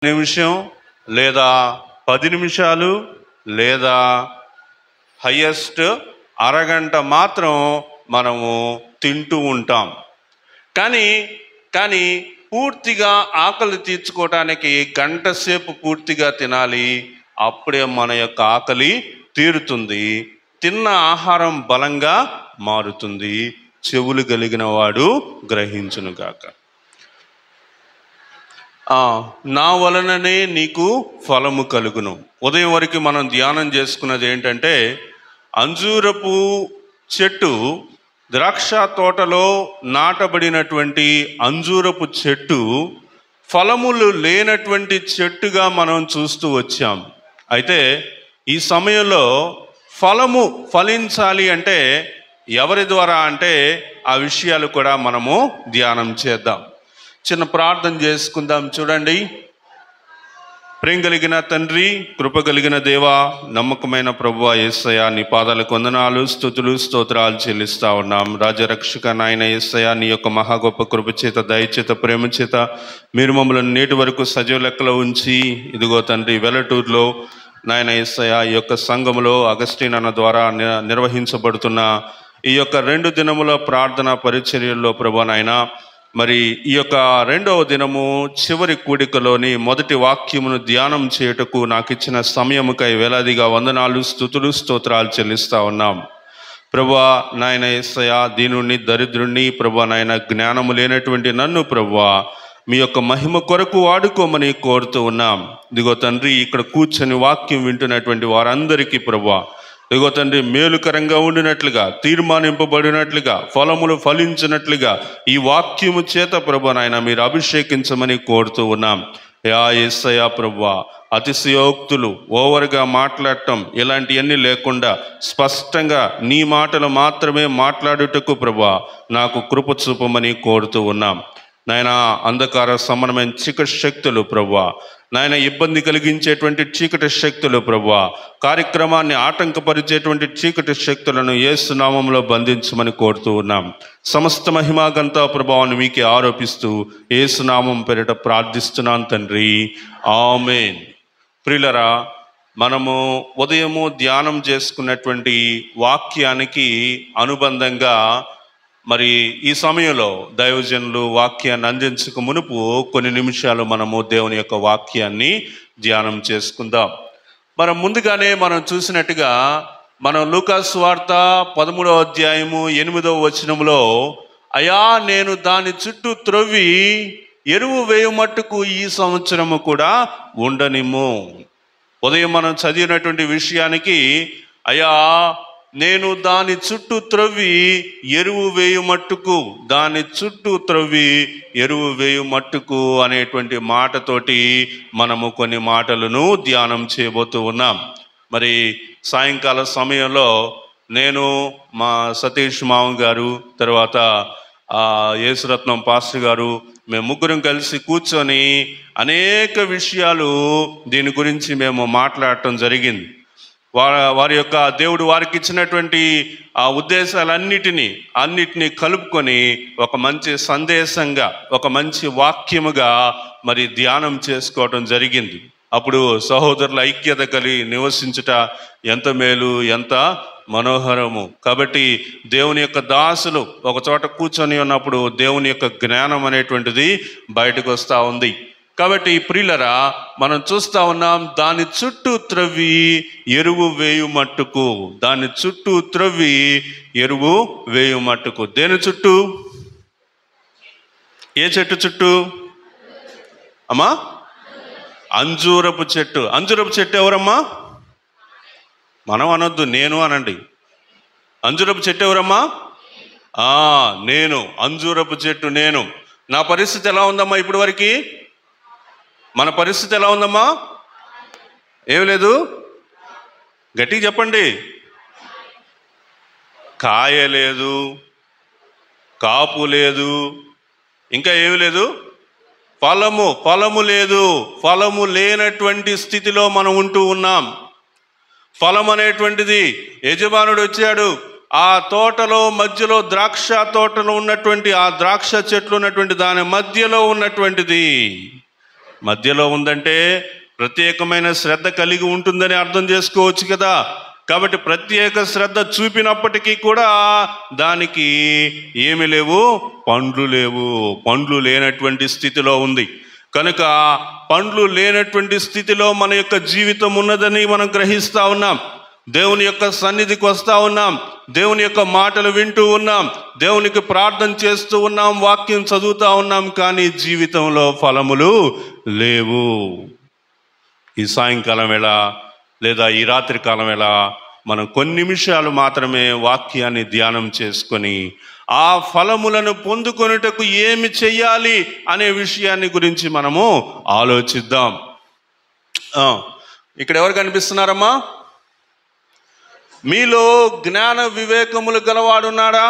నిమిషం లేదా 10 నిమిషాలు లేదా హయ్యెస్ట్ అరగంట మాత్రం మనము తింటూ ఉంటాం. కానీ పూర్తిగా ఆకలి తీర్చుకోవటానికి గంట సేపు పూర్తిగా తినాలి. అప్పుడే మన యొక్క ఆకలి తీరుతుంది. తిన్న ఆహారం బలంగా మారుతుంది. చెవులు కలిగిన వాడు గ్రహించునుగాక. నా వలననే నీకు ఫలము కలుగును. ఉదయం వరకు మనం ధ్యానం చేసుకున్నది ఏంటంటే, అంజూరపు చెట్టు ద్రాక్ష తోటలో నాటబడినటువంటి అంజూరపు చెట్టు ఫలములు లేనటువంటి చెట్టుగా మనం చూస్తూ వచ్చాం. అయితే ఈ సమయంలో ఫలము ఫలించాలి అంటే ఎవరి ద్వారా అంటే ఆ విషయాలు కూడా మనము ధ్యానం చేద్దాం. చిన్న ప్రార్థన చేసుకుందాం. చూడండి. ప్రేమ కలిగిన తండ్రి, కృప కలిగిన దేవా, నమ్మకమైన ప్రభువా యేసయ్య, నీ పాదాలకు వందనాలు, స్తుతులు, స్తోత్రాలు చెల్లిస్తా ఉన్నాం. రాజరక్షక నాయన యేసయ్య, నీ యొక్క మహా గొప్ప కృప చేత, దయచేత, ప్రేమ చేత మీరు మమ్మల్ని నేటి వరకు సజీవ లెక్కలో ఉంచి, ఇదిగో తండ్రి వెల్లటూరులో నాయన యేసయ్య ఈ యొక్క సంఘములో అగస్టిన్ అన్న ద్వారా నిర్వహించబడుతున్న ఈ యొక్క 2 దినముల ప్రార్థన పరిచర్యల్లో ప్రభువా నాయన, మరి ఈ యొక్క 2వ దినము చివరి కూడికలోని మొదటి వాక్యమును ధ్యానం చేయుటకు నాకు ఇచ్చిన సమయముకై వేలాదిగా వందనాలు, స్తుతులు, స్తోత్రాలు చెల్లిస్తా ఉన్నాం. ప్రభువా నాయన యేసయ్య, దీనుణ్ణి, దరిద్రుణ్ణి, ప్రభువా నాయన జ్ఞానము లేనటువంటి నన్ను ప్రభువా మీ యొక్క మహిమ కొరకు వాడుకోమని కోరుతూ ఉన్నాం. ఇదిగో తండ్రి, ఇక్కడ కూర్చొని వాక్యం వింటున్నటువంటి వారందరికీ ప్రభువా ఇదిగో తండ్రి మేలుకరంగా ఉండినట్లుగా, తీర్మానింపబడినట్లుగా, ఫలములు ఫలించినట్లుగా ఈ వాక్యము చేత ప్రభువా నాయన మీరు అభిషేకించమని కోరుతూ ఉన్నాం. యేసయ్య ప్రభువా, అతిశయోక్తులు, ఓవర్గా మాట్లాడటం ఇలాంటివన్నీ లేకుండా స్పష్టంగా నీ మాటలు మాత్రమే మాట్లాడుటకు ప్రభువా నాకు కృప చూపమని కోరుతూ ఉన్నాం. నాయన అంధకార సమానమైన చీకటి శక్తులు ప్రభువా నాయన, ఇబ్బంది కలిగించేటువంటి చీకటి శక్తులు ప్రభువా, కార్యక్రమాన్ని ఆటంకపరిచేటువంటి చీకటి శక్తులను యేసు నామములో బంధించమని కోరుతూ ఉన్నాం. సమస్త మహిమా ఘనత ప్రభావాన్ని మీకే ఆరోపిస్తూ యేసు నామం పేరిట ప్రార్థిస్తున్నాను తండ్రి, ఆమేన్. ప్రియులరా, మనము ఉదయము ధ్యానం చేసుకున్నటువంటి వాక్యానికి అనుబంధంగా మరి ఈ సమయంలో దైవజనులు వాక్యాన్ని అందించక మునుపు కొన్ని నిమిషాలు మనము దేవుని యొక్క వాక్యాన్ని ధ్యానం చేసుకుందాం. మనం ముందుగానే మనం చూసినట్టుగా మనం లూకా సువార్త 13వ అధ్యాయము 8వ వచనంలో, అయా నేను దాని చుట్టూ త్రవ్వి ఎరువు వేయుమట్టుకు ఈ సంవత్సరము కూడా ఉండనిమ్ము. ఉదయం మనం చదివినటువంటి విషయానికి, అయా నేను దాని చుట్టూ త్రవ్వి ఎరువు వేయుమట్టుకు, దాని చుట్టూ త్రవ్వి ఎరువు వేయుమట్టుకు అనేటువంటి మాటతోటి మనము కొన్ని మాటలను ధ్యానం చేయబోతూ ఉన్నాం. మరి సాయంకాల సమయంలో నేను, మా సతీష్ మామ గారు, తర్వాత యేసురత్నం పాస్టర్ గారు, మేము ముగ్గురం కలిసి కూర్చొని అనేక విషయాలు దీని గురించి మేము మాట్లాడటం జరిగింది. వారి యొక్క దేవుడు వారికి ఇచ్చినటువంటి ఆ ఉద్దేశాలన్నిటినీ కలుపుకొని ఒక మంచి సందేశంగా, ఒక మంచి వాక్యముగా మరి ధ్యానం చేసుకోవటం జరిగింది. అప్పుడు సహోదరుల ఐక్యత కలిగి నివసించుట ఎంత మేలు, ఎంత మనోహరము. కాబట్టి దేవుని యొక్క దాసులు ఒక చోట కూర్చొని ఉన్నప్పుడు దేవుని యొక్క జ్ఞానం అనేటువంటిది బయటకు వస్తూ ఉంది. కాబట్టి ప్రియులరా, మనం చూస్తూ ఉన్నాం, దాని చుట్టూ త్రవ్వి ఎరువు వేయుమట్టుకు, దాని చుట్టూ త్రవ్వి ఎరువు వేయుమట్టుకు. దేని చుట్టూ? ఏ చెట్టు చుట్టూ అమ్మా? అంజూరపు చెట్టు. అంజూరపు చెట్టు ఎవరమ్మా? మనం అనొద్దు, నేను అనండి. అంజూరపు చెట్టు ఎవరమ్మా? నేను. అంజూరపు చెట్టు నేను. నా పరిస్థితి ఎలా ఉందమ్మా ఇప్పటి వరకు? మన పరిస్థితి ఎలా ఉందమ్మా? ఏం లేదు, గట్టిగా చెప్పండి. కాయ లేదు, కాపు లేదు, ఇంకా ఏమి లేదు, ఫలము లేదు. ఫలము లేనటువంటి స్థితిలో మనం ఉంటూ ఉన్నాం. ఫలం అనేటువంటిది, యజమానుడు వచ్చాడు, ఆ తోటలో మధ్యలో, ద్రాక్ష తోటలో ఉన్నటువంటి ఆ ద్రాక్ష చెట్లు ఉన్నటువంటి దాని మధ్యలో ఉన్నటువంటిది మధ్యలో ఉందంటే ప్రత్యేకమైన శ్రద్ధ కలిగి ఉంటుందని అర్థం చేసుకోవచ్చు కదా. కాబట్టి ప్రత్యేక శ్రద్ధ చూపినప్పటికీ కూడా దానికి ఏమి లేవు, పండ్లు లేవు. పండ్లు లేనటువంటి స్థితిలో ఉంది. కనుక పండ్లు లేనటువంటి స్థితిలో మన యొక్క జీవితం ఉన్నదని మనం గ్రహిస్తూ ఉన్నాం. దేవుని యొక్క సన్నిధికి వస్తూ ఉన్నాం, దేవుని యొక్క మాటలు వింటూ ఉన్నాం, దేవునికి ప్రార్థన చేస్తూ ఉన్నాం, వాక్యం చదువుతూ ఉన్నాం, కానీ జీవితంలో ఫలములు లేవు. ఈ సాయంకాలం వేళ లేదా ఈ రాత్రి కాలం వేళ మనం కొన్ని నిమిషాలు మాత్రమే వాక్యాన్ని ధ్యానం చేసుకొని ఆ ఫలములను పొందుకొనుటకు ఏమి చెయ్యాలి అనే విషయాన్ని గురించి మనము ఆలోచిద్దాం. ఇక్కడ ఎవరు కనిపిస్తున్నారమ్మా? మీలో జ్ఞాన వివేకములు గలవాడున్నాడా?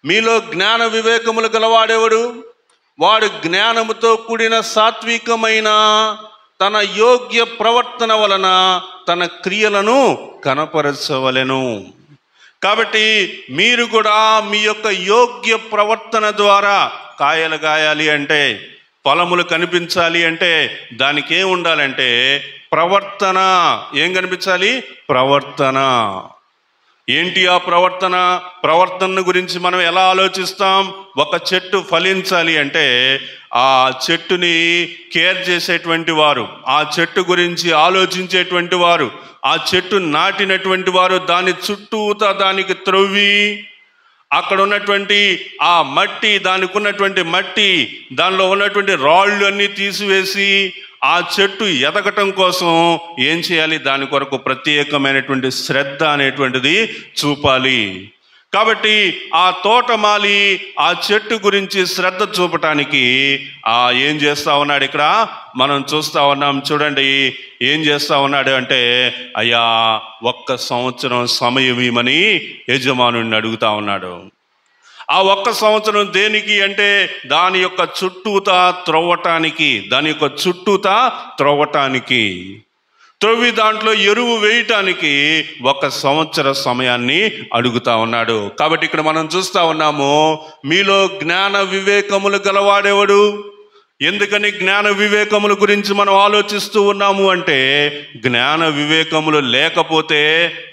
మీలో జ్ఞాన వివేకములు గలవాడెవడు? వాడు జ్ఞానముతో కూడిన సాత్వికమైన తన యోగ్య ప్రవర్తన వలన తన క్రియలను కనపరచవలెను. కాబట్టి మీరు కూడా మీ యొక్క యోగ్య ప్రవర్తన ద్వారా కాయలు కాయాలి అంటే, ఫలములు కనిపించాలి అంటే దానికి ఏం ఉండాలంటే ప్రవర్తన. ఏం కనిపించాలి? ప్రవర్తన. ఏంటి ఆ ప్రవర్తన? ప్రవర్తన గురించి మనం ఎలా ఆలోచిస్తాం? ఒక చెట్టు ఫలించాలి అంటే ఆ చెట్టుని కేర్ చేసేటువంటి వారు, ఆ చెట్టు గురించి ఆలోచించేటువంటి వారు, ఆ చెట్టు నాటినటువంటి వారు దాని చుట్టూతా దానికి త్రవ్వి అక్కడ ఉన్నటువంటి ఆ మట్టి, దానికి ఉన్నటువంటి మట్టి, దానిలో ఉన్నటువంటి రాళ్ళు అన్నీ తీసివేసి ఆ చెట్టు ఎదగటం కోసం ఏం చేయాలి? దాని కొరకు ప్రత్యేకమైనటువంటి శ్రద్ధ అనేటువంటిది చూపాలి. కాబట్టి ఆ తోటమాలి ఆ చెట్టు గురించి శ్రద్ధ చూపటానికి ఏం చేస్తా ఉన్నాడు? ఇక్కడ మనం చూస్తా ఉన్నాం. చూడండి ఏం చేస్తా ఉన్నాడు అంటే, అయ్యా 1 సంవత్సరం సమయం ఇవ్వమని యజమానుడిని అడుగుతా ఉన్నాడు. ఆ 1 సంవత్సరం దేనికి అంటే దాని యొక్క చుట్టూతా త్రవ్వటానికి, దాని యొక్క చుట్టూతా త్రవ్వటానికి, త్రవ్వి దాంట్లో ఎరువు వేయటానికి 1 సంవత్సర సమయాన్ని అడుగుతా ఉన్నాడు. కాబట్టి ఇక్కడ మనం చూస్తా ఉన్నాము, మీలో జ్ఞాన వివేకములు గలవాడెవడు? ఎందుకని జ్ఞాన వివేకముల గురించి మనం ఆలోచిస్తూ ఉన్నాము అంటే, జ్ఞాన వివేకములు లేకపోతే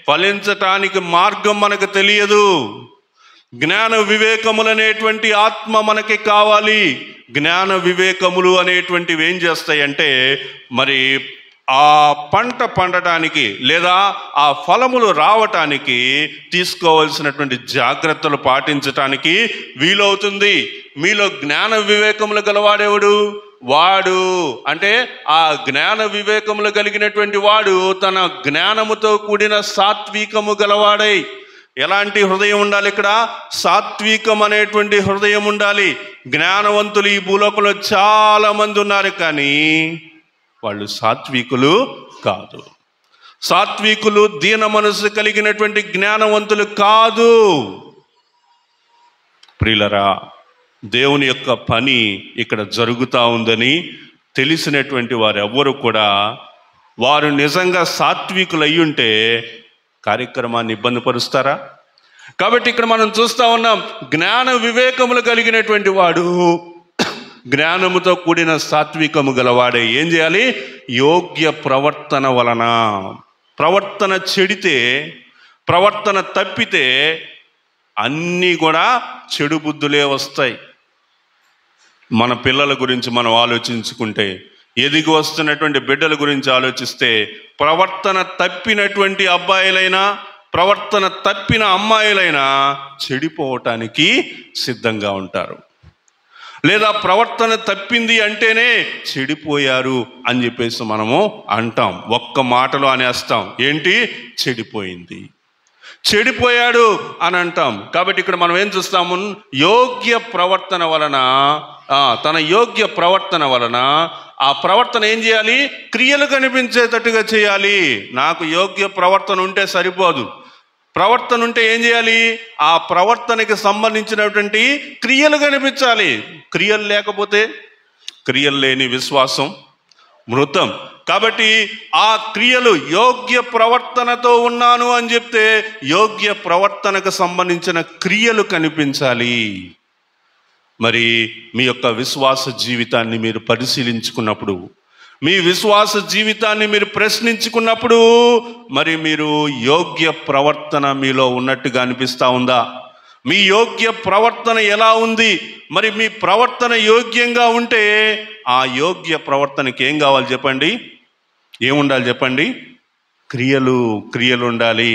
ఫలించటానికి మార్గం మనకు తెలియదు. జ్ఞాన వివేకములు అనేటువంటి ఆత్మ మనకి కావాలి. జ్ఞాన వివేకములు అనేటువంటివి ఏం చేస్తాయంటే, మరి ఆ పంట పండటానికి లేదా ఆ ఫలములు రావటానికి తీసుకోవాల్సినటువంటి జాగ్రత్తలు పాటించటానికి వీలవుతుంది. మీలో జ్ఞాన వివేకములు గలవాడెవడు? వాడు అంటే ఆ జ్ఞాన వివేకములు కలిగినటువంటి వాడు తన జ్ఞానముతో కూడిన సాత్వికము గలవాడై. ఎలాంటి హృదయం ఉండాలి? ఇక్కడ సాత్వికం అనేటువంటి హృదయం ఉండాలి. జ్ఞానవంతులు ఈ భూలోకంలో చాలా మంది ఉన్నారు, కానీ వాళ్ళు సాత్వికులు కాదు. సాత్వికులు దీన మనసు కలిగినటువంటి జ్ఞానవంతులు కాదు. ప్రియులరా, దేవుని యొక్క పని ఇక్కడ జరుగుతూ ఉందని తెలిసినటువంటి వారు ఎవ్వరు కూడా వారు నిజంగా సాత్వికులు అయ్యుంటే కార్యక్రమాన్ని ఇబ్బంది పరుస్తారా? కాబట్టి ఇక్కడ మనం చూస్తూ ఉన్నాం, జ్ఞాన వివేకములు కలిగినటువంటి వాడు జ్ఞానముతో కూడిన సాత్వికము గలవాడే ఏం చేయాలి? యోగ్య ప్రవర్తన వలన. ప్రవర్తన చెడితే, ప్రవర్తన తప్పితే అన్నీ కూడా చెడు బుద్ధులే వస్తాయి. మన పిల్లల గురించి మనం ఆలోచించుకుంటే, ఎదిగి వస్తున్నటువంటి బిడ్డల గురించి ఆలోచిస్తే, ప్రవర్తన తప్పినటువంటి అబ్బాయిలైనా ప్రవర్తన తప్పిన అమ్మాయిలైనా చెడిపోవటానికి సిద్ధంగా ఉంటారు. లేదా ప్రవర్తన తప్పింది అంటేనే చెడిపోయారు అని చెప్పేసి మనము అంటాం. ఒక్క మాటలో అనేస్తాం, ఏంటి? చెడిపోయింది, చెడిపోయాడు అని అంటాం. కాబట్టి ఇక్కడ మనం ఏం చూస్తాము? యోగ్య ప్రవర్తన వలన, తన యోగ్య ప్రవర్తన వలన ఆ ప్రవర్తన ఏం చేయాలి? క్రియలు కనిపించేటట్టుగా చేయాలి. నాకు యోగ్య ప్రవర్తన ఉంటే సరిపోదు. ప్రవర్తన ఉంటే ఏం చేయాలి? ఆ ప్రవర్తనకి సంబంధించినటువంటి క్రియలు కనిపించాలి. క్రియలు లేకపోతే, క్రియలు లేని విశ్వాసం మృతం. కాబట్టి ఆ క్రియలు, యోగ్య ప్రవర్తనతో ఉన్నాను అని చెప్తే యోగ్య ప్రవర్తనకు సంబంధించిన క్రియలు కనిపించాలి. మరి మీ యొక్క విశ్వాస జీవితాన్ని మీరు పరిశీలించుకున్నప్పుడు, మీ విశ్వాస జీవితాన్ని మీరు ప్రశ్నించుకున్నప్పుడు, మరి మీరు యోగ్య ప్రవర్తన మీలో ఉన్నట్టుగా అనిపిస్తూ ఉందా? మీ యోగ్య ప్రవర్తన ఎలా ఉంది? మరి మీ ప్రవర్తన యోగ్యంగా ఉంటే ఆ యోగ్య ప్రవర్తనకి ఏం కావాలి చెప్పండి? ఏముండాలి చెప్పండి? క్రియలు ఉండాలి.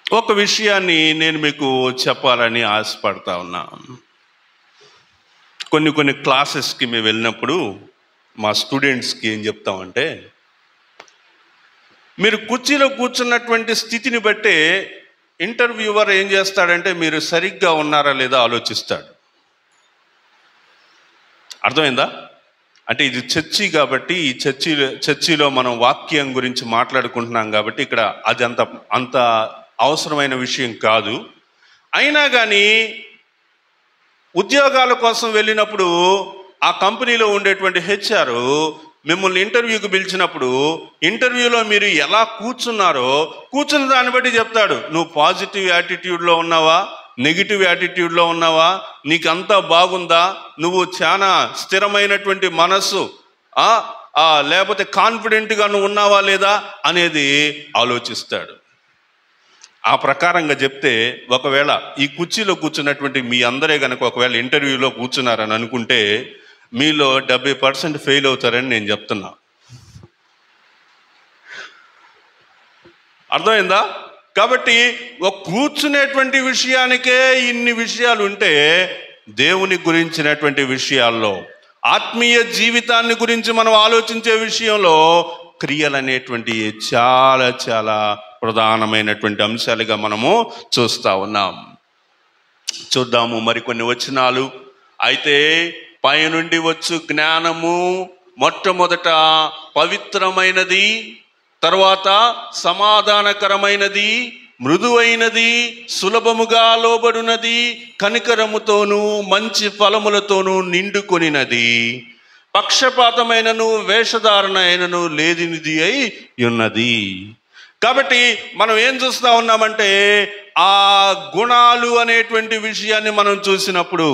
ఒక విషయాన్ని నేను మీకు చెప్పాలని ఆశపడతా ఉన్నా. కొన్ని క్లాసెస్కి మేము వెళ్ళినప్పుడు మా స్టూడెంట్స్కి ఏం చెప్తామంటే, మీరు కుర్చీలో కూర్చున్నటువంటి స్థితిని బట్టే ఇంటర్వ్యూవర్ ఏం చేస్తాడంటే మీరు సరిగ్గా ఉన్నారా లేదా ఆలోచిస్తాడు. అర్థమైందా? అంటే ఇది చర్చి కాబట్టి ఈ చర్చిలో మనం వాక్యం గురించి మాట్లాడుకుంటున్నాం కాబట్టి ఇక్కడ అది అంత అవసరమైన విషయం కాదు. అయినా కానీ ఉద్యోగాల కోసం వెళ్ళినప్పుడు ఆ కంపెనీలో ఉండేటువంటి హెచ్ఆర్ మిమ్మల్ని ఇంటర్వ్యూకి పిలిచినప్పుడు ఇంటర్వ్యూలో మీరు ఎలా కూర్చున్నారో కూర్చున్న దాన్ని బట్టి చెప్తాడు. నువ్వు పాజిటివ్ యాటిట్యూడ్లో ఉన్నావా, నెగిటివ్ యాటిట్యూడ్లో ఉన్నావా, నీకు అంతా బాగుందా, నువ్వు చాలా స్థిరమైనటువంటి మనస్సు లేకపోతే కాన్ఫిడెంట్గా నువ్వు ఉన్నావా లేదా అనేది ఆలోచిస్తాడు. ఆ ప్రకారంగా చెప్తే ఒకవేళ ఈ కుర్చీలో కూర్చున్నటువంటి మీ అందరే కనుక ఒకవేళ ఇంటర్వ్యూలో కూర్చున్నారని అనుకుంటే మీలో 70% ఫెయిల్ అవుతారని నేను చెప్తున్నా. అర్థమైందా? కాబట్టి ఒక కూర్చునేటువంటి విషయానికే ఇన్ని విషయాలు ఉంటే దేవుని గురించినటువంటి విషయాల్లో, ఆత్మీయ జీవితాన్ని గురించి మనం ఆలోచించే విషయంలో క్రియలు అనేటువంటి చాలా చాలా ప్రధానమైనటువంటి అంశాలుగా మనము చూస్తూ ఉన్నాం. చూద్దాము మరికొన్ని వచనాలు. అయితే పైనుండి వచ్చు జ్ఞానము మొట్టమొదట పవిత్రమైనది, తర్వాత సమాధానకరమైనది, మృదువైనది, సులభముగా లోబడునది, కనికరముతోనూ మంచి ఫలములతోనూ నిండుకొనినది, పక్షపాతమైనను వేషధారణ అయినను లేనిది అయి ఉన్నది. కాబట్టి మనం ఏం చూస్తూ ఉన్నామంటే ఆ గుణాలు అనేటువంటి విషయాన్ని మనం చూసినప్పుడు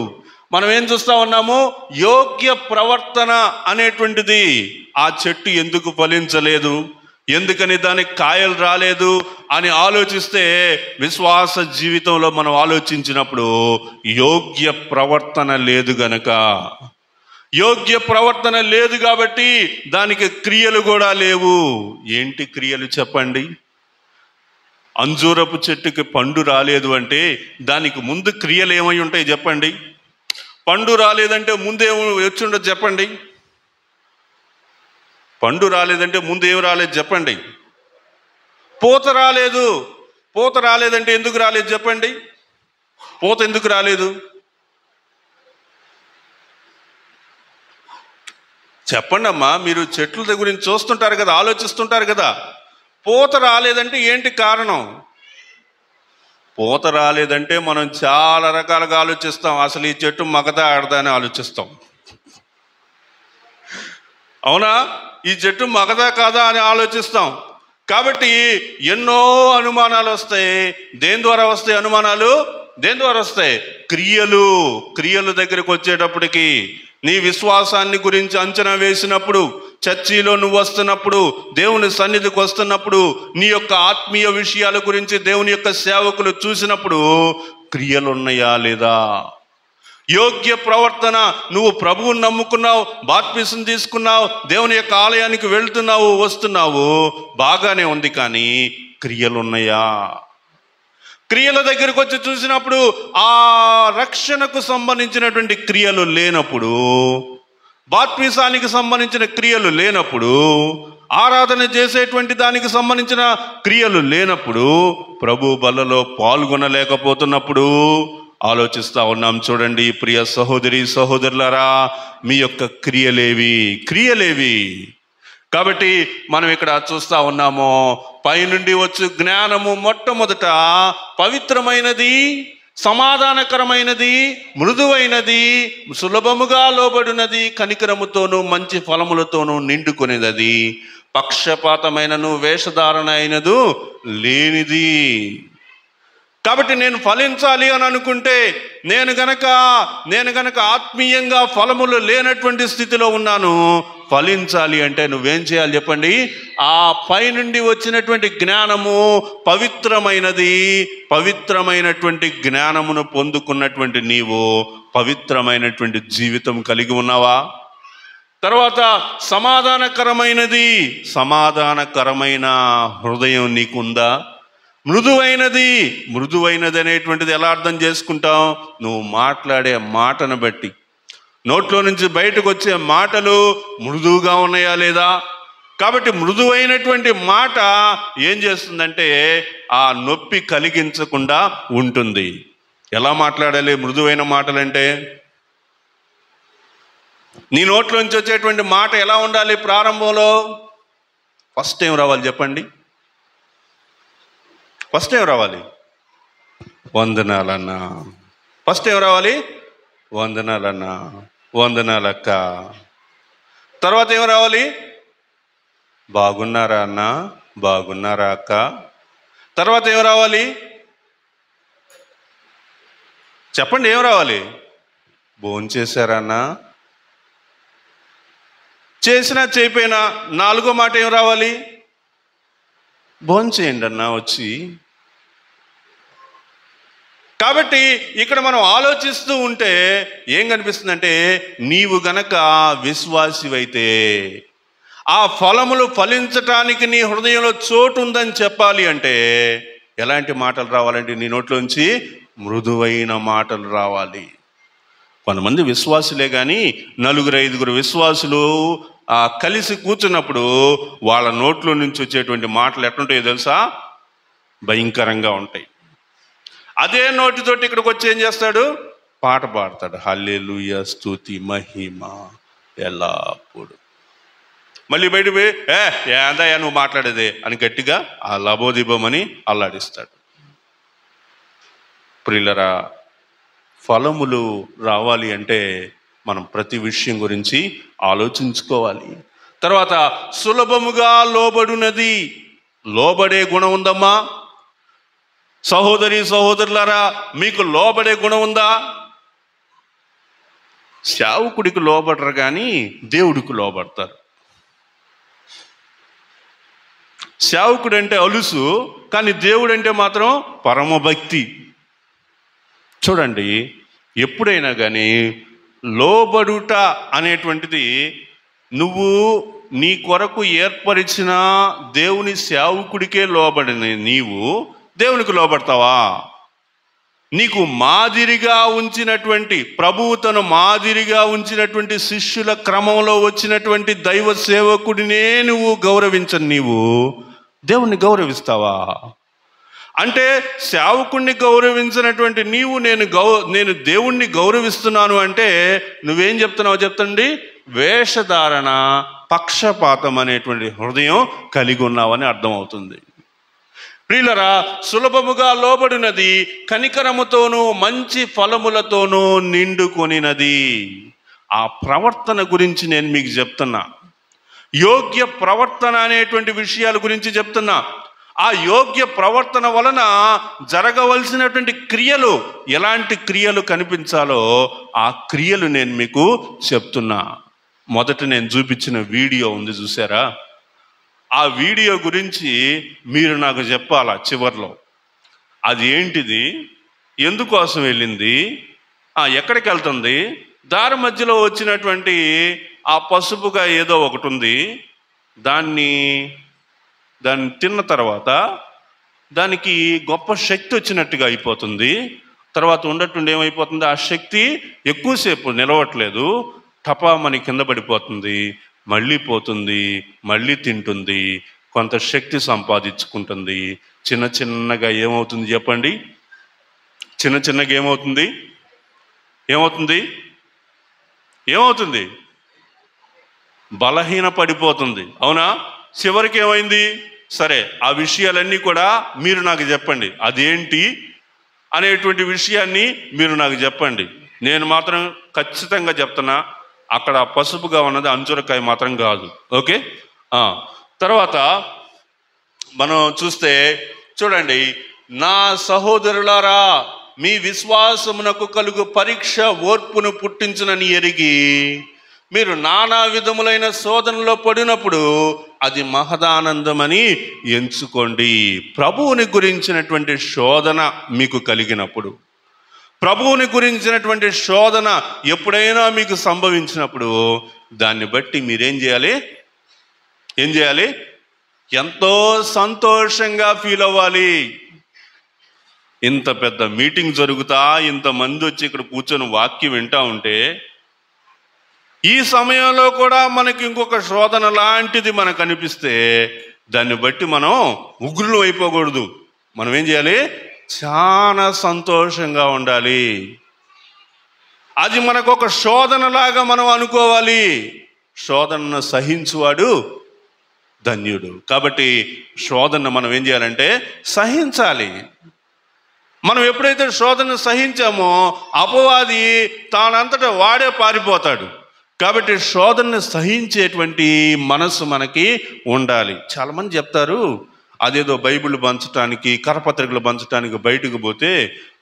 మనం ఏం చూస్తూ ఉన్నాము? యోగ్య ప్రవర్తన అనేటువంటిది. ఆ చెట్టు ఎందుకు ఫలించలేదు, ఎందుకని దానికి కాయలు రాలేదు అని ఆలోచిస్తే విశ్వాస జీవితంలో మనం ఆలోచించినప్పుడు యోగ్య ప్రవర్తన లేదు గనక, యోగ్య ప్రవర్తన లేదు కాబట్టి దానికి క్రియలు కూడా లేవు. ఏంటి క్రియలు చెప్పండి? అంజూరపు చెట్టుకి పండు రాలేదు అంటే దానికి ముందు క్రియలు ఏమై ఉంటాయి చెప్పండి? పండు రాలేదంటే ముందేమో వచ్చుండదు చెప్పండి? పండు రాలేదంటే ముందేం రాలేదు చెప్పండి? పూత రాలేదంటే ఎందుకు రాలేదు చెప్పండి? పూత ఎందుకు రాలేదు చెప్పండి అమ్మా. మీరు చెట్ల గురించి చూస్తుంటారు కదా, ఆలోచిస్తుంటారు కదా. పూత రాలేదంటే ఏంటి కారణం? పూత రాలేదంటే మనం చాలా రకాలుగా ఆలోచిస్తాం. అసలు ఈ చెట్టు మగదా ఆడదా అని ఆలోచిస్తాం. అవునా? ఈ చెట్టు మగదా కాదా అని ఆలోచిస్తాం. కాబట్టి ఎన్నో అనుమానాలు వస్తాయి. దేని ద్వారా వస్తాయి అనుమానాలు? దేని ద్వారా వస్తాయి? క్రియలు దగ్గరికి వచ్చేటప్పటికి నీ విశ్వాసాన్ని గురించి అంచనా వేసినప్పుడు, చర్చిలో నువ్వు వస్తున్నప్పుడు, దేవుని సన్నిధికి వస్తున్నప్పుడు, నీ యొక్క ఆత్మీయ విషయాల గురించి దేవుని యొక్క సేవకులు చూసినప్పుడు క్రియలు ఉన్నాయా లేదా? యోగ్య ప్రవర్తన, నువ్వు ప్రభువుని నమ్ముకున్నావు, బాప్తిసం తీసుకున్నావు, దేవుని యొక్క ఆలయానికి వెళ్తున్నావు, వస్తున్నావు, బాగానే ఉంది, కానీ క్రియలు ఉన్నాయా? క్రియల దగ్గరికి వచ్చి చూసినప్పుడు ఆ రక్షణకు సంబంధించినటువంటి క్రియలు లేనప్పుడు, బాప్తిసానికి సంబంధించిన క్రియలు లేనప్పుడు, ఆరాధన చేసేటువంటి దానికి సంబంధించిన క్రియలు లేనప్పుడు, ప్రభు బలలో పాల్గొనలేకపోతున్నప్పుడు ఆలోచిస్తూ ఉన్నాం. చూడండి ప్రియ సహోదరి సహోదరులారా, మీ యొక్క క్రియలేవి? కాబట్టి మనం ఇక్కడ చూస్తూ ఉన్నాము, పైనుండి వచ్చు జ్ఞానము మొట్టమొదట పవిత్రమైనది, సమాధానకరమైనది, మృదువైనది, సులభముగా లోబడినది, కనికరముతోనూ మంచి ఫలములతోనూ నిండుకొనేది, పక్షపాతమైనను వేషధారణ అయినదు లేనిది. కాబట్టి నేను ఫలించాలి అని అనుకుంటే, నేను గనక ఆత్మీయంగా ఫలములు లేనటువంటి స్థితిలో ఉన్నాను. ఫలించాలి అంటే నువ్వేం చేయాలి చెప్పండి? ఆ పైనుండి వచ్చినటువంటి జ్ఞానము పవిత్రమైనటువంటి జ్ఞానమును పొందుకున్నటువంటి నీవు పవిత్రమైనటువంటి జీవితం కలిగి ఉన్నావా? తర్వాత సమాధానకరమైన హృదయం నీకుందా? మృదువైనది అనేటువంటిది ఎలా అర్థం చేసుకుంటాం? నువ్వు మాట్లాడే మాటను బట్టి, నోట్లో నుంచి బయటకు వచ్చే మాటలు మృదువుగా ఉన్నాయా లేదా? కాబట్టి మృదువైనటువంటి మాట ఏం చేస్తుందంటే ఆ నొప్పి కలిగించకుండా ఉంటుంది. ఎలా మాట్లాడాలి మృదువైన మాటలంటే? నీ నోట్లోంచి వచ్చేటువంటి మాట ఎలా ఉండాలి? ప్రారంభంలో ఫస్ట్ ఏం రావాలి చెప్పండి? ఫస్ట్ ఏం రావాలి? వందనాలన్నా. ఫస్ట్ ఏం రావాలి? వందనాలన్నా, వందనాలక్క. తర్వాత ఏం రావాలి? బాగున్నారా అన్న, బాగున్నారా అక్క. తర్వాత ఏం రావాలి చెప్పండి? ఏం రావాలి? భోంచేశారా అన్న. చేసినా చేయపోయినా నాలుగో మాట ఏం రావాలి? భోంచేయండి అన్న వచ్చి. కాబట్టి ఇక్కడ మనం ఆలోచిస్తూ ఉంటే ఏం కనిపిస్తుందంటే, నీవు గనక విశ్వాసివైతే ఆ ఫలములు ఫలించటానికి నీ హృదయంలో చోటు ఉందని చెప్పాలి అంటే ఎలాంటి మాటలు రావాలంటే, నీ నోట్లోంచి మృదువైన మాటలు రావాలి. కొంతమంది విశ్వాసులే కానీ 4-5 విశ్వాసులు కలిసి కూర్చున్నప్పుడు వాళ్ళ నోట్లో నుంచి వచ్చేటువంటి మాటలు ఎట్లుంటాయో తెలుసా? భయంకరంగా ఉంటాయి. అదే నోటితోటి ఇక్కడికి వచ్చి ఏం చేస్తాడు? పాట పాడతాడు, హల్లెలూయా స్తుతి మహిమ ఎల్లప్పుడు. మళ్ళీ బయట పోయి ఏందయ్యా నువ్వు మాట్లాడేదే అని గట్టిగా ఆ లబోదిబమని అల్లాడిస్తాడు. ప్రియులరా, ఫలములు రావాలి అంటే మనం ప్రతి విషయం గురించి ఆలోచించుకోవాలి. తర్వాత సులభముగా లోబడునది. లోబడే గుణం ఉందమ్మా? సహోదరులారా, మీకు లోబడే గుణం ఉందా? సేవకుడికి లోబడరు కానీ దేవుడికి లోబడతారు. సేవకుడు అంటే అలుసు, కానీ దేవుడు అంటే మాత్రం పరమభక్తి. చూడండి, ఎప్పుడైనా కానీ లోబడుట అనేటువంటిది, నువ్వు నీ కొరకు ఏర్పరిచిన దేవుని సేవకుడికే లోబడిన నీవు దేవునికి లోబడతావా? నీకు మాదిరిగా ఉంచినటువంటి ప్రభువు, తను మాదిరిగా ఉంచినటువంటి శిష్యుల క్రమంలో వచ్చినటువంటి దైవ సేవకుడినే నువ్వు గౌరవించని నీవు దేవుణ్ణి గౌరవిస్తావా? అంటే సేవకుణ్ణి గౌరవించినటువంటి నీవు నేను దేవుణ్ణి గౌరవిస్తున్నాను అంటే నువ్వేం చెప్తున్నావు చెప్తండి? వేషధారణ, పక్షపాతం అనేటువంటి హృదయం కలిగి ఉన్నావని అర్థమవుతుంది. ప్రియులరా, సులభముగా లోబడినది, కనికరముతోనూ మంచి ఫలములతోనూ నిండుకొనినది. ఆ ప్రవర్తన గురించి నేను మీకు చెప్తున్నా. యోగ్య ప్రవర్తన అనేటువంటి విషయాల గురించి చెప్తున్నా. ఆ యోగ్య ప్రవర్తన వలన జరగవలసినటువంటి క్రియలు, ఎలాంటి క్రియలు కనిపించాలో ఆ క్రియలు నేను మీకు చెప్తున్నా. మొదట నేను చూపించిన వీడియో ఉంది చూసారా? ఆ వీడియో గురించి మీరు నాకు చెప్పాలా చివర్లో. అది ఏంటిది, ఎందుకోసం వెళ్ళింది, ఎక్కడికి వెళ్తుంది, దారి మధ్యలో వచ్చినటువంటి ఆ పసుపుగా ఏదో ఒకటి ఉంది, దాన్ని తిన్న తర్వాత దానికి గొప్ప శక్తి వచ్చినట్టుగా అయిపోతుంది. తర్వాత ఉండట్టుండి ఏమైపోతుంది, ఆ శక్తి ఎక్కువసేపు నిలవట్లేదు, టపామని కింద పడిపోతుంది, మళ్ళీ పోతుంది, మళ్ళీ తింటుంది, కొంత శక్తి సంపాదించుకుంటుంది. చిన్నగా ఏమవుతుంది చెప్పండి? చిన్నగా ఏమవుతుంది? బలహీన పడిపోతుంది. అవునా? చివరికి ఏమైంది? సరే, ఆ విషయాలన్నీ కూడా మీరు నాకు చెప్పండి. అదేంటి అనేటువంటి విషయాన్ని మీరు నాకు చెప్పండి. నేను మాత్రం ఖచ్చితంగా చెప్తున్నా, అక్కడ పసుపుగా ఉన్నది అంజూరకాయ మాత్రం కాదు. ఓకే. తర్వాత మనం చూస్తే చూడండి, నా సహోదరులారా, మీ విశ్వాసమునకు కలుగు పరీక్ష ఓర్పును పుట్టించునని ఎరిగి మీరు నానా విధములైన శోధనలో పడినప్పుడు అది మహదానందమని ఎంచుకోండి. ప్రభువుని గురించినటువంటి శోధన మీకు కలిగినప్పుడు, ప్రభువుని గురించినటువంటి శోధన ఎప్పుడైనా మీకు సంభవించినప్పుడు దాన్ని బట్టి మీరేం చేయాలి? ఏం చేయాలి? ఎంతో సంతోషంగా ఫీల్ అవ్వాలి. ఇంత పెద్ద మీటింగ్ జరుగుతా ఇంతమంది వచ్చి ఇక్కడ కూర్చొని వాక్యం వింటా ఉంటే ఈ సమయంలో కూడా మనకి ఇంకొక శోధన లాంటిది మనకు అనిపిస్తే దాన్ని బట్టి మనం ఉగ్రులు అయిపోకూడదు. మనం ఏం చేయాలి? చాలా సంతోషంగా ఉండాలి. అది మనకు ఒక శోధనలాగా మనం అనుకోవాలి. శోధనను సహించువాడు ధన్యుడు. కాబట్టి శోధన మనం ఏం చేయాలంటే సహించాలి. మనం ఎప్పుడైతే శోధన సహించామో అపవాది తానంతటా వాడే పారిపోతాడు. కాబట్టి శోధనను సహించేటువంటి మనసు మనకి ఉండాలి. చాలామంది చెప్తారు, అదేదో బైబిల్ పంచడానికి, కరపత్రికలు పంచడానికి బయటకు పోతే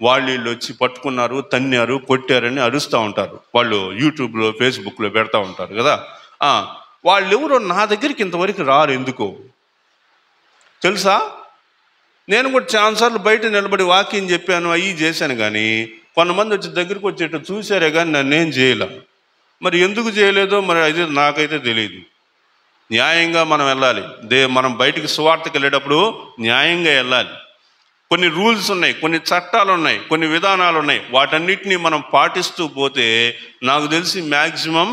వాళ్ళు వచ్చి పట్టుకున్నారు, తన్నారు, కొట్టారని అరుస్తూ ఉంటారు. వాళ్ళు యూట్యూబ్లో, ఫేస్బుక్లో పెడతా ఉంటారు కదా. వాళ్ళు ఎవరో నా దగ్గరికి ఇంతవరకు రారు. ఎందుకో తెలుసా? నేను కూడా చాలాసార్లు బయట నిలబడి వాక్యం చెప్పాను, అవి చేశాను, కానీ కొంతమంది వచ్చి దగ్గరికి వచ్చేట చూశారే కానీ నన్నేం చేయలే. మరి ఎందుకు చేయలేదో మరి అది నాకైతే తెలియదు. న్యాయంగా మనం వెళ్ళాలి. మనం బయటికి సువార్తకి వెళ్ళేటప్పుడు న్యాయంగా వెళ్ళాలి. కొన్ని రూల్స్ ఉన్నాయి, కొన్ని చట్టాలు ఉన్నాయి, కొన్ని విధానాలు ఉన్నాయి. వాటన్నిటినీ మనం పాటిస్తూ పోతే నాకు తెలిసి మ్యాక్సిమం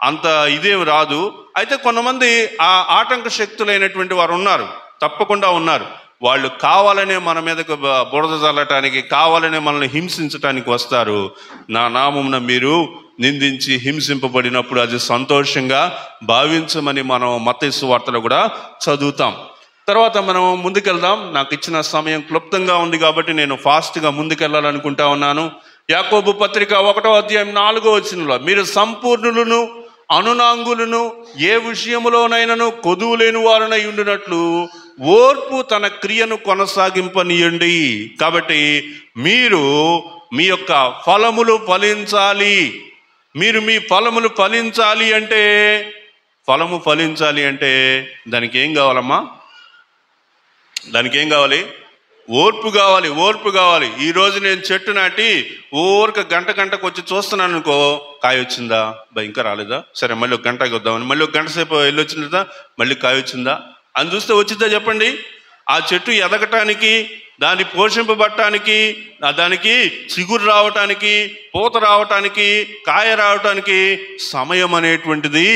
అంత ఇదేం రాదు. అయితే కొంతమంది ఆ ఆటంక శక్తులైనటువంటి వారు ఉన్నారు, తప్పకుండా ఉన్నారు. వాళ్ళు కావాలనే మన మీదకు బురద చల్లటానికి, కావాలనే మనల్ని హింసించటానికి వస్తారు. నా నామమున మీరు నిందించి హింసింపబడినప్పుడు అది సంతోషంగా భావించమని మనం మత్తయి సువార్తలో కూడా చదువుతాం. తర్వాత మనం ముందుకెళ్దాం. నాకు ఇచ్చిన సమయం క్లుప్తంగా ఉంది కాబట్టి నేను ఫాస్ట్గా ముందుకెళ్ళాలనుకుంటా ఉన్నాను. యాకోబు పత్రిక 1వ అధ్యాయం 4వ వచనంలో, మీరు సంపూర్ణులను అనునాంగులను ఏ విషయములోనైనాను కొదువు లేని వారునై ఉండినట్లు ఓర్పు తన క్రియను కొనసాగింపనీయండి. కాబట్టి మీరు మీ యొక్క ఫలములు ఫలించాలి. మీరు మీ ఫలములు ఫలించాలి అంటే, ఫలము ఫలించాలి అంటే దానికి ఏం కావాలమ్మా? దానికి ఏం కావాలి? ఓర్పు కావాలి. ఓర్పు కావాలి. ఈరోజు నేను చెట్టు నాటి ఊరిక గంటకు వచ్చి చూస్తున్నాను అనుకో, కాయ వచ్చిందా? ఇంకా రాలేదా? సరే మళ్ళీ ఒక గంటకి వద్దామని మళ్ళీ ఒక గంట సేపు వెళ్ళి వచ్చిందా? మళ్ళీ కాయ వచ్చిందా అని చూస్తే వచ్చిందా చెప్పండి? ఆ చెట్టు ఎదగటానికి, దాన్ని పోషింపబడటానికి, దానికి చిగురు రావటానికి, పూత రావటానికి, కాయ రావటానికి సమయం అనేటువంటిది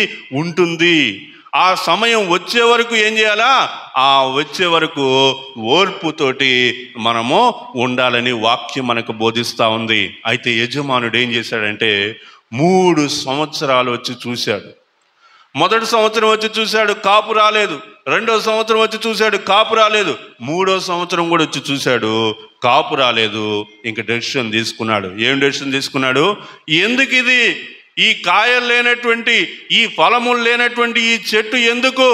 ఉంటుంది. ఆ సమయం వచ్చే వరకు ఏం చేయాలా? ఆ వచ్చే వరకు ఓర్పుతోటి మనము ఉండాలని వాక్యం మనకు బోధిస్తూ ఉంది. అయితే యజమానుడు ఏం చేశాడంటే 3 సంవత్సరాలు వచ్చి చూశాడు. మొదటి సంవత్సరం వచ్చి చూశాడు, కాపు రాలేదు. 2వ సంవత్సరం వచ్చి చూశాడు, కాపు రాలేదు. 3వ సంవత్సరం కూడా వచ్చి చూశాడు, కాపు రాలేదు. ఇంక డెసిషన్ తీసుకున్నాడు. ఏం డెసిషన్ తీసుకున్నాడు? ఎందుకు ఇది, ఈ కాయలు లేనటువంటి, ఈ ఫలములు లేనటువంటి ఈ చెట్టు ఎందుకు?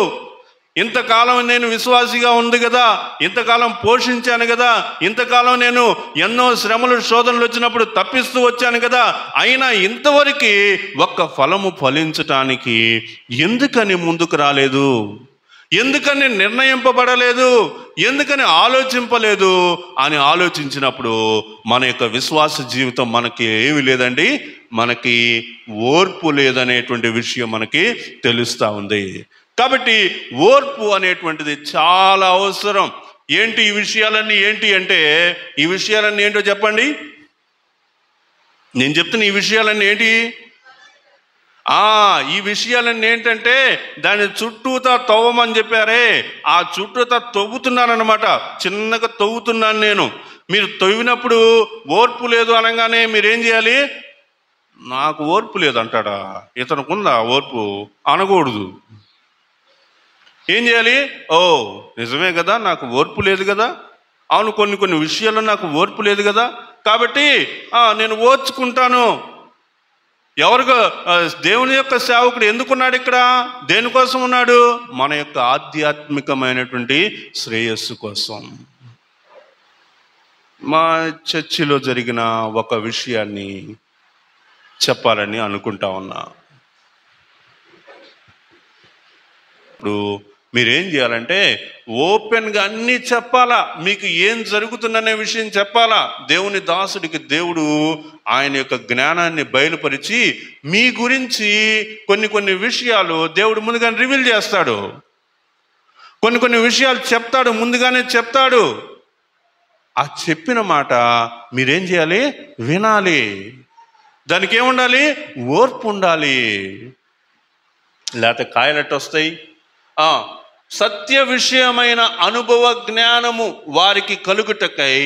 ఇంతకాలం నేను విశ్వాసిగా ఉంది కదా, ఇంతకాలం పోషించాను కదా, ఇంతకాలం నేను ఎన్నో శ్రమలు శోధనలు వచ్చినప్పుడు తప్పిస్తూ వచ్చాను కదా, అయినా ఇంతవరకు ఒక్క ఫలము ఫలించటానికి ఎందుకని ముందుకు రాలేదు? ఎందుకని నిర్ణయింపబడలేదు? ఎందుకని ఆలోచింపలేదు అని ఆలోచించినప్పుడు మన యొక్క విశ్వాస జీవితం మనకి ఏమి లేదండి, మనకి ఓర్పు లేదనేటువంటి విషయం మనకి తెలుస్తూ ఉంది. కాబట్టి ఓర్పు అనేటువంటిది చాలా అవసరం. ఏంటి ఈ విషయాలన్నీ? ఏంటి అంటే ఈ విషయాలన్నీ ఏంటో చెప్పండి. నేను చెప్తున్న ఈ విషయాలన్నీ ఏంటి? ఈ విషయాలన్నీ ఏంటంటే దాని చుట్టూతా తవ్వమని చెప్పారే, ఆ చుట్టూతా తవ్వుతున్నానమాట. చిన్నగా తవ్వుతున్నాను నేను. మీరు తవ్వినప్పుడు ఓర్పు లేదు అనగానే మీరేం చేయాలి? నాకు ఓర్పు లేదు అంటాడా, ఇతనుకుందా ఓర్పు అనకూడదు. ఏం చేయాలి? నిజమే కదా, నాకు ఓర్పు లేదు కదా, అవును కొన్ని విషయాల్లో నాకు ఓర్పు లేదు కదా, కాబట్టి నేను ఓర్చుకుంటాను. ఎవరికి? దేవుని యొక్క సేవకుడు ఎందుకున్నాడు ఇక్కడ? దేనికోసం ఉన్నాడు? మన యొక్క ఆధ్యాత్మికమైనటువంటి శ్రేయస్సు కోసం. మా చర్చిలో జరిగిన ఒక విషయాన్ని చెప్పాలని అనుకుంటా ఉన్నా. ఇప్పుడు మీరేం చేయాలంటే ఓపెన్గా అన్నీ చెప్పాలా, మీకు ఏం జరుగుతుందనే విషయం చెప్పాలా. దేవుని దాసుడికి దేవుడు ఆయన యొక్క జ్ఞానాన్ని బయలుపరిచి మీ గురించి కొన్ని విషయాలు దేవుడు ముందుగానే రివీల్ చేస్తాడు. కొన్ని విషయాలు చెప్తాడు, ముందుగానే చెప్తాడు. ఆ చెప్పిన మాట మీరేం చేయాలి? వినాలి. దానికి ఏముండాలి? ఓర్పు ఉండాలి. లేకపోతే కాయలెట్టు వస్తాయి. సత్య విషయమైన అనుభవ జ్ఞానము వారికి కలుగుటకై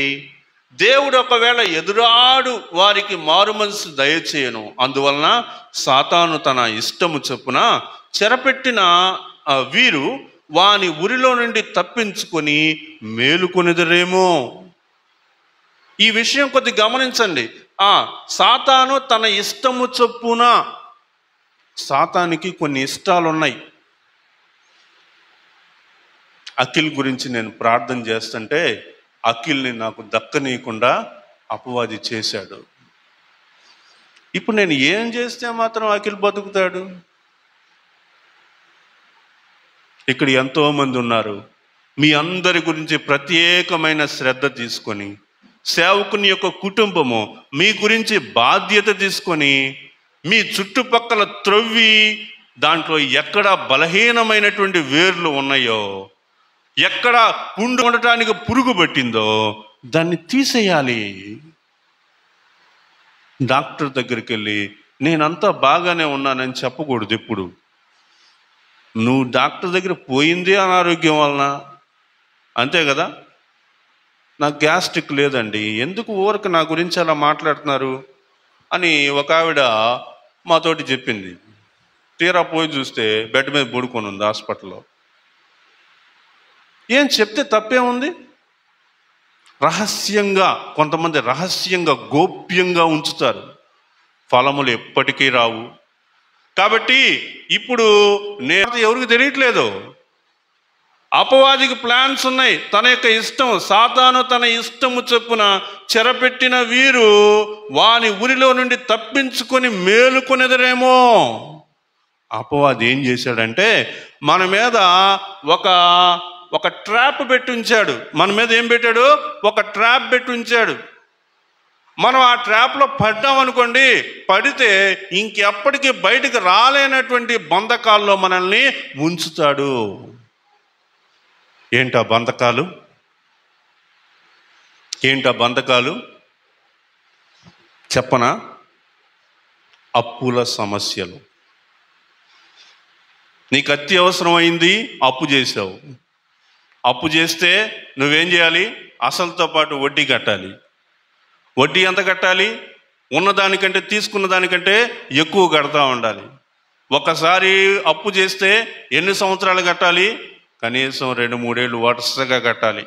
దేవుడు ఒకవేళ ఎదురాడు వారికి మారు మనసు దయచేయను. అందువలన సాతాను తన ఇష్టము చొప్పున చెరపెట్టిన వీరు వాని ఉరిలో నుండి తప్పించుకొని మేలుకొనిదరేమో. ఈ విషయం కొద్ది గమనించండి. సాతాను తన ఇష్టము చొప్పున, సాతానికి కొన్ని ఇష్టాలు ఉన్నాయి. అఖిల్ గురించి నేను ప్రార్థన చేస్తుంటే అఖిల్ని నాకు దక్కనీయకుండా అపవాది చేశాడు. ఇప్పుడు నేను ఏం చేస్తే మాత్రం అఖిల్ బతుకుతాడు? ఇక్కడ ఎంతోమంది ఉన్నారు. మీ అందరి గురించి ప్రత్యేకమైన శ్రద్ధ తీసుకొని, సేవకుని యొక్క కుటుంబము మీ గురించి బాధ్యత తీసుకొని, మీ చుట్టుపక్కల త్రవ్వి దాంట్లో ఎక్కడ బలహీనమైనటువంటి వేర్లు ఉన్నాయో, ఎక్కడ పుండు ఉండటానికి పురుగు పట్టిందో దాన్ని తీసేయాలి. డాక్టర్ దగ్గరికి వెళ్ళి నేనంతా బాగానే ఉన్నానని చెప్పకూడదు. ఎప్పుడు నువ్వు డాక్టర్ దగ్గర పోయిందే అనారోగ్యం వలన, అంతే కదా. నాకు గ్యాస్ట్రిక్ లేదండి, ఎందుకు ఊరికి నా గురించి అలా మాట్లాడుతున్నారు అని ఒక ఆవిడ మాతోటి చెప్పింది. తీరా పోయి చూస్తే బెడ్ మీద పడుకొని ఉంది హాస్పిటల్లో. ఏం చెప్తే తప్పే ఉంది? రహస్యంగా, కొంతమంది రహస్యంగా గోప్యంగా ఉంచుతారు. ఫలములు ఎప్పటికీ రావు. కాబట్టి ఇప్పుడు నేను ఎవరికి తెలియట్లేదు. అపవాదికి ప్లాన్స్ ఉన్నాయి. తన యొక్క ఇష్టం, సాతాను తన ఇష్టము చొప్పున చెరపెట్టిన వీరు వాని ఉరిలో నుండి తప్పించుకొని మేలుకొనేదరేమో. అపవాది ఏం చేశాడంటే మన మీద ఒక ట్రాప్ పెట్టి ఉంచాడు. మన మీద ఏం పెట్టాడు? ఒక ట్రాప్ పెట్టి ఉంచాడు. మనం ఆ ట్రాప్లో పడ్డామనుకోండి, పడితే ఇంకెప్పటికీ బయటకు రాలేనటువంటి బంధకాల్లో మనల్ని ఉంచుతాడు. ఏంటా బంధకాలు? చెప్పనా? అప్పుల సమస్యలు. నీకు అతి అవసరం అయింది, అప్పు చేసావు. అప్పు చేస్తే నువ్వేం చేయాలి? అసలుతో పాటు వడ్డీ కట్టాలి. వడ్డీ ఎంత కట్టాలి? ఉన్నదానికంటే తీసుకున్న దానికంటే ఎక్కువ కడతా ఉండాలి. ఒకసారి అప్పు చేస్తే ఎన్ని సంవత్సరాలు కట్టాలి? కనీసం 2-3 ఏళ్ళు వరుసగా కట్టాలి.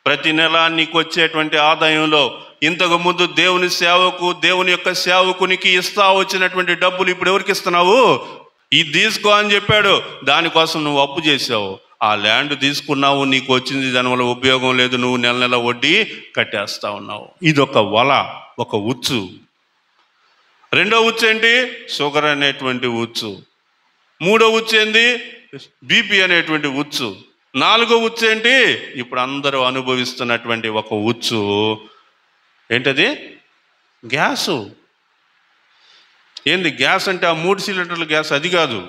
ప్రతి నెల నీకు వచ్చేటువంటి ఆదాయంలో ఇంతకు ముందు దేవుని యొక్క సేవకునికి ఇస్తా వచ్చినటువంటి డబ్బులు ఇప్పుడు ఎవరికి ఇస్తున్నావు? ఇది తీసుకో అని చెప్పాడు. దానికోసం నువ్వు అప్పు చేసావు. ఆ ల్యాండ్ తీసుకున్నావు, నీకు వచ్చింది, దానివల్ల ఉపయోగం లేదు, నువ్వు నెల వడ్డీ కట్టేస్తా ఉన్నావు. ఇది ఒక వల, ఒక ఉచ్చు. రెండో ఉచ్చు ఏంటి? షుగర్ అనేటువంటి ఉచ్చు. మూడో ఉచ్చు ఏంటి? బీపీ అనేటువంటి ఉచ్చు. నాలుగో ఉచ్చు ఏంటి? ఇప్పుడు అందరూ అనుభవిస్తున్నటువంటి ఒక ఉచ్చు ఏంటది? గ్యాసు. ఏంది గ్యాస్ అంటే? ఆ 3 సిలిండర్ల గ్యాస్ అది కాదు.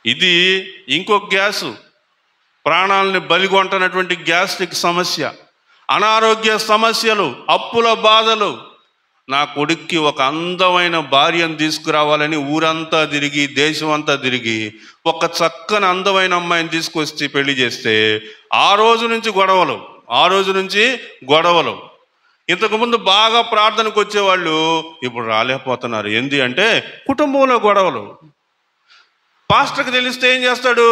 ఇది ఇంకొక గ్యాసు. ప్రాణాలని బలిగొంటున్నటువంటి గ్యాస్ట్రిక్ సమస్య, అనారోగ్య సమస్యలు, అప్పుల బాధలు. నా కొడుక్కి ఒక అందమైన భార్యను తీసుకురావాలని ఊరంతా తిరిగి, దేశం అంతా తిరిగి ఒక చక్కని అందమైన అమ్మాయిని తీసుకొచ్చి పెళ్లి చేస్తే ఆ రోజు నుంచి గొడవలు. ఇంతకుముందు బాగా ప్రార్థనకు వచ్చేవాళ్ళు ఇప్పుడు రాలేకపోతున్నారు. ఏంది అంటే కుటుంబంలో గొడవలు. పాస్టర్కి తెలిస్తే ఏం చేస్తాడు?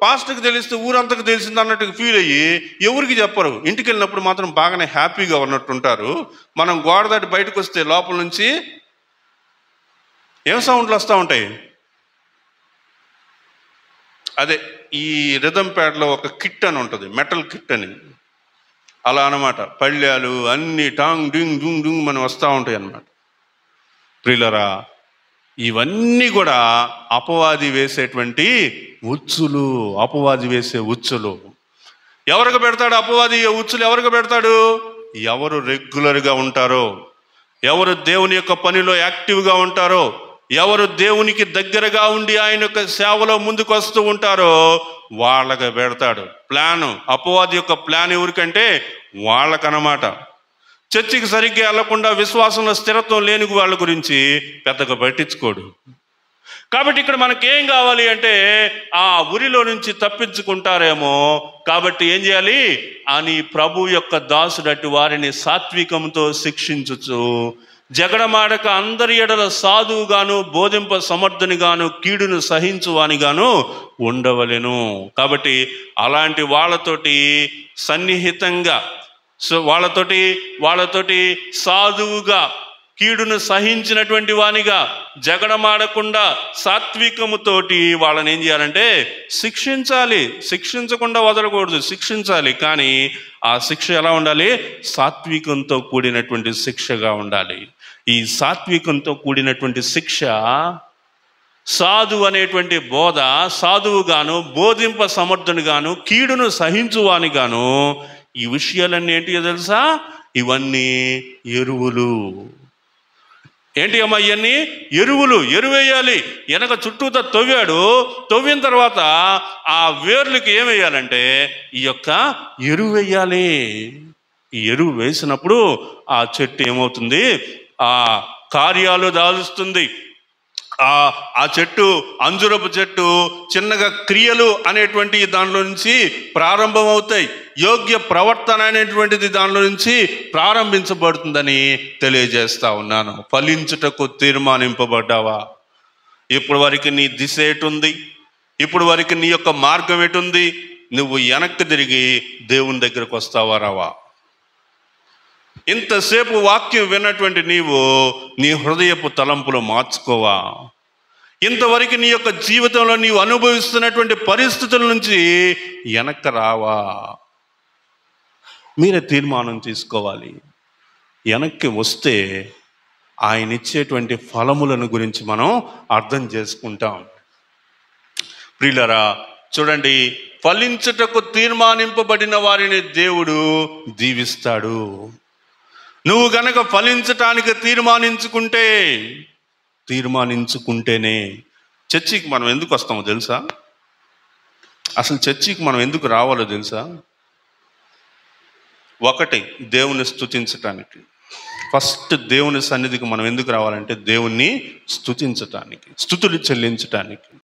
పాస్టర్కి తెలిస్తే ఊరంతకు తెలిసింది అన్నట్టుగా ఫీల్ అయ్యి ఎవరికి చెప్పరు. ఇంటికి వెళ్ళినప్పుడు మాత్రం బాగానే హ్యాపీగా ఉన్నట్టుంటారు. మనం గోడ దాటి బయటకు వస్తే లోపల నుంచి ఏం సౌండ్లు వస్తూ ఉంటాయి? అదే ఈ రిథమ్ ప్యాడ్లో ఒక కిట్ అని ఉంటుంది, మెటల్ కిట్ అని. అలా అన్నమాట. పళ్ళాలు అన్ని టాంగ్ డింగ్ డుంగ్ డుంగ్ మనం వస్తూ ఉంటాయి అన్నమాట. ప్రియులరా, ఇవన్నీ కూడా అపవాది వేసేటువంటి ఉచ్చులు, అపవాది వేసే ఉచ్చులు. ఎవరికి పెడతాడు అపవాది ఉచ్చులు? ఎవరికి పెడతాడు? ఎవరు రెగ్యులర్గా ఉంటారో, ఎవరు దేవుని యొక్క పనిలో యాక్టివ్గా ఉంటారో, ఎవరు దేవునికి దగ్గరగా ఉండి ఆయన యొక్క సేవలో ముందుకు వస్తూ ఉంటారో వాళ్ళకి పెడతాడు ప్లాను. అపవాది యొక్క ప్లాన్ ఎవరికంటే వాళ్ళకనమాట. చర్చికి సరిగ్గా వెళ్లకుండా విశ్వాసంలో స్థిరత్వం లేని వాళ్ళ గురించి పెద్దగా పట్టించుకోడు. కాబట్టి ఇక్కడ మనకేం కావాలి అంటే ఆ ఉరిలో నుంచి తప్పించుకుంటారేమో, కాబట్టి ఏం చేయాలి అని ప్రభు యొక్క దాసుడట్టి వారిని సాత్వికంతో శిక్షించుచు జగడమాడక అందరి ఎడల సాధువుగాను బోధింప సమర్థునిగాను కీడును సహించువానిగాను ఉండవలెను. కాబట్టి అలాంటి వాళ్ళతోటి సన్నిహితంగా, వాళ్ళతోటి సాధువుగా, కీడును సహించినటువంటి వానిగా, జగడమాడకుండా సాత్వికముతోటి వాళ్ళని ఏం చేయాలంటే శిక్షించాలి. శిక్షించకుండా వదలకూడదు, శిక్షించాలి. కానీ ఆ శిక్ష ఎలా ఉండాలి? సాత్వికంతో కూడినటువంటి శిక్షగా ఉండాలి. ఈ సాత్వికంతో కూడినటువంటి శిక్ష, సాధువు అనేటువంటి బోధ, సాధువుగాను బోధింప సమర్థునిగాను కీడును సహించువానిగాను, ఈ విషయాలన్నీ ఏంటియో తెలుసా? ఇవన్నీ ఎరువులు. ఏంటి అమ్మా ఇవన్నీ? ఎరువులు. ఎరువేయాలి. వెనక చుట్టూతో తవ్వాడు, తవ్విన తర్వాత ఆ వేర్లకి ఏం వేయాలంటే ఈ యొక్క ఎరువు వేయాలి. ఈ ఎరువు వేసినప్పుడు ఆ చెట్టు ఏమవుతుంది? ఆ కార్యాలు దాలుస్తుంది. ఆ చెట్టు, అంజురపు చెట్టు చిన్నగా క్రియలు అనేటువంటి దానిలో నుంచి ప్రారంభం అవుతాయి. యోగ్య ప్రవర్తన అనేటువంటిది దానిలో నుంచి ప్రారంభించబడుతుందని తెలియజేస్తా ఉన్నాను. ఫలించుటకు తీర్మానింపబడ్డావా? ఇప్పుడు వరకు నీ దిశ ఎటుంది? ఇప్పుడు వరకు నీ యొక్క మార్గం ఎటుంది? నువ్వు వెనక్కి తిరిగి దేవుని దగ్గరకు వస్తావా రావా? ఇంతసేపు వాక్యం విన్నటువంటి నీవు నీ హృదయపు తలంపులు మార్చుకోవా? ఇంతవరకు నీ యొక్క జీవితంలో నీవు అనుభవిస్తున్నటువంటి పరిస్థితుల నుంచి వెనక్కి రావా? మీరే తీర్మానం తీసుకోవాలి. వెనక్కి వస్తే ఆయన ఇచ్చేటువంటి ఫలములను గురించి మనం అర్థం చేసుకుంటాం. ప్రియులరా, చూడండి, ఫలించుటకు తీర్మానింపబడిన వారిని దేవుడు దీవిస్తాడు. నువ్వు గనక ఫలించటానికి తీర్మానించుకుంటేనే చర్చికి మనం ఎందుకు వస్తామో తెలుసా? అసలు చర్చికి మనం ఎందుకు రావాలో తెలుసా? ఒకటి, దేవుని స్తుతించటానికి. ఫస్ట్ దేవుని సన్నిధికి మనం ఎందుకు రావాలంటే దేవుణ్ణి స్తుతించటానికి, స్తుతులు చెల్లించటానికి.